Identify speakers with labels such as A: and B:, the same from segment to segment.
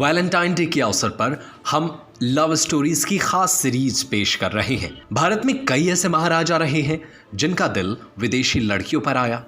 A: Valentine day के अवसर पर हम लव स्टोरीज की खास सीरीज पेश कर रहे हैं। भारत में कई ऐसे महाराजा रहे हैं जिनका दिल विदेशी लड़कियों पर आया।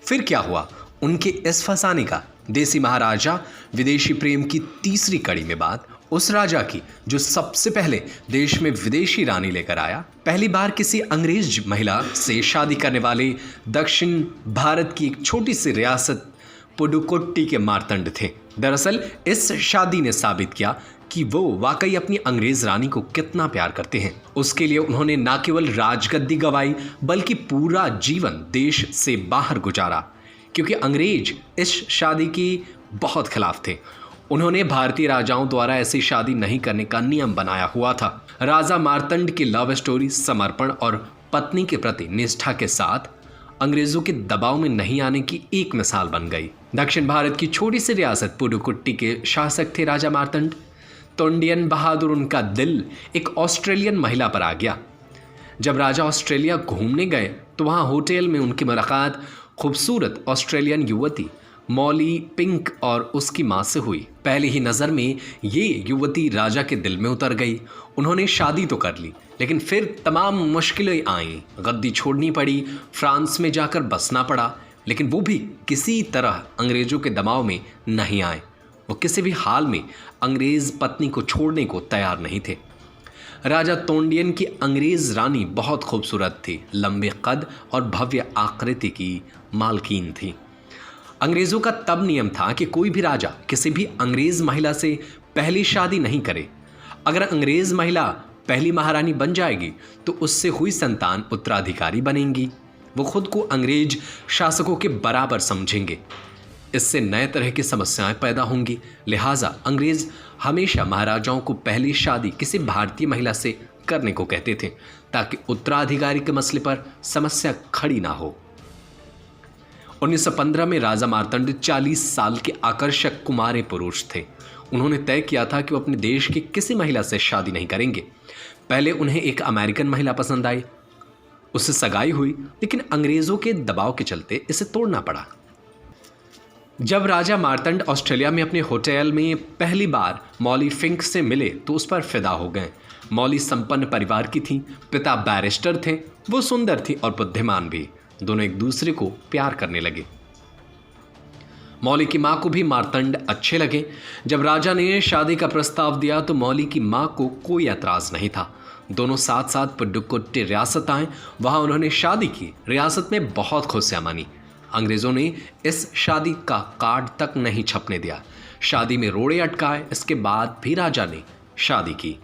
A: फिर क्या हुआ उनके इस फसाने का। देसी महाराजा विदेशी प्रेम की तीसरी कड़ी में बात उस राजा की जो सबसे पहले देश में विदेशी रानी लेकर आया। पहली बार किसी अंग्रेज महिला से शादी करने वाले दक्षिण भारत की एक छोटी सी रियासत पुडुकोट्टी के मार्तंड थे। दरअसल इस शादी ने साबित किया कि वो वाकई अपनी अंग्रेज रानी को कितना प्यार करते हैं। उसके लिए उन्होंने न केवल राजगद्दी गंवाई बल्कि पूरा जीवन देश से बाहर गुजारा, क्योंकि अंग्रेज इस शादी की बहुत खिलाफ थे। उन्होंने भारतीय राजाओं द्वारा ऐसी शादी नहीं करने का नियम बनाया हुआ था। राजा मार्तंड की लव स्टोरी समर्पण और पत्नी के प्रति निष्ठा के साथ अंग्रेजों के दबाव में नहीं आने की एक मिसाल बन गई। दक्षिण भारत की छोटी सी रियासत पुडुकोट्टी के शासक थे राजा मार्तंड। तोंडियन बहादुर उनका दिल एक ऑस्ट्रेलियन महिला पर आ गया। जब राजा ऑस्ट्रेलिया घूमने गए तो वहां होटल में उनकी मुलाकात खूबसूरत ऑस्ट्रेलियन युवती मॉली पिंक और उसकी मां से हुई। पहली ही नज़र में ये युवती राजा के दिल में उतर गई। उन्होंने शादी तो कर ली, लेकिन फिर तमाम मुश्किलें आईं। गद्दी छोड़नी पड़ी, फ्रांस में जाकर बसना पड़ा, लेकिन वो भी किसी तरह अंग्रेज़ों के दबाव में नहीं आए। वो किसी भी हाल में अंग्रेज़ पत्नी को छोड़ने को तैयार नहीं थे। राजा तोंडियन की अंग्रेज़ रानी बहुत खूबसूरत थी, लंबे कद और भव्य आकृति की मालकीन थी। अंग्रेज़ों का तब नियम था कि कोई भी राजा किसी भी अंग्रेज़ महिला से पहली शादी नहीं करे। अगर अंग्रेज़ महिला पहली महारानी बन जाएगी तो उससे हुई संतान उत्तराधिकारी बनेंगी। वो खुद को अंग्रेज शासकों के बराबर समझेंगे। इससे नए तरह की समस्याएं पैदा होंगी। लिहाजा अंग्रेज हमेशा महाराजाओं को पहली शादी किसी भारतीय महिला से करने को कहते थे, ताकि उत्तराधिकारी के मसले पर समस्या खड़ी ना हो। 1915 में राजा मार्तंड 40 साल के आकर्षक कुमारे पुरुष थे। उन्होंने तय किया था कि वो अपने देश की किसी महिला से शादी नहीं करेंगे। पहले उन्हें एक अमेरिकन महिला पसंद आई, उससे सगाई हुई, लेकिन अंग्रेजों के दबाव के चलते इसे तोड़ना पड़ा। जब राजा मार्तंड ऑस्ट्रेलिया में अपने होटल में पहली बार मॉली फिंक से मिले तो उस पर फिदा हो गए। मॉली संपन्न परिवार की थी, पिता बैरिस्टर थे, वो सुंदर थी और बुद्धिमान भी। दोनों एक दूसरे को प्यार करने लगे। मौली की माँ को भी मार्तंड अच्छे लगे। जब राजा ने शादी का प्रस्ताव दिया तो मौली की माँ को कोई ऐतराज़ नहीं था। दोनों साथ साथ पुडुकोट्टी रियासत आए, वहाँ उन्होंने शादी की। रियासत में बहुत खुशियाँ मानी। अंग्रेज़ों ने इस शादी का कार्ड तक नहीं छपने दिया, शादी में रोड़े अटकाए। इसके बाद भी राजा ने शादी की।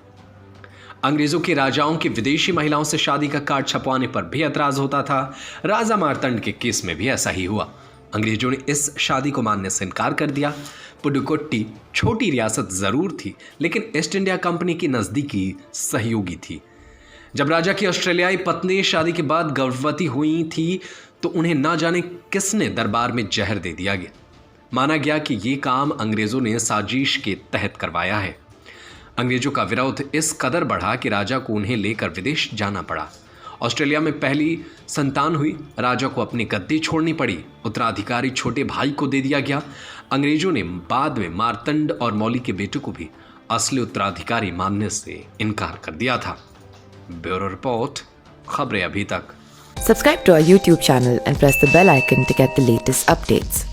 A: अंग्रेज़ों के राजाओं की विदेशी महिलाओं से शादी का कार्ड छपवाने पर भी ऐतराज़ होता था। राजा मार्तंड के केस में भी ऐसा ही हुआ। अंग्रेज़ों ने इस शादी को मानने से इनकार कर दिया। पुडुकोट्टी छोटी रियासत ज़रूर थी, लेकिन ईस्ट इंडिया कंपनी की नज़दीकी सहयोगी थी। जब राजा की ऑस्ट्रेलियाई पत्नी शादी के बाद गर्भवती हुई थी तो उन्हें ना जाने किसने दरबार में जहर दे दिया गया। माना गया कि ये काम अंग्रेज़ों ने साजिश के तहत करवाया है। अंग्रेजों का विरोध इस कदर बढ़ा कि राजा को उन्हें लेकर विदेश जाना पड़ा। ऑस्ट्रेलिया में पहली संतान हुई, राजा को अपनी गद्दी छोड़नी पड़ी। उत्तराधिकारी छोटे भाई को दे दिया गया। अंग्रेजों ने बाद में मार्तंड और मौली के बेटे को भी असली उत्तराधिकारी मानने से इनकार कर दिया था। ब्यूरो रिपोर्ट, खबरें अभी तक।
B: Subscribe to our YouTube channel and press the bell icon to get the latest updates.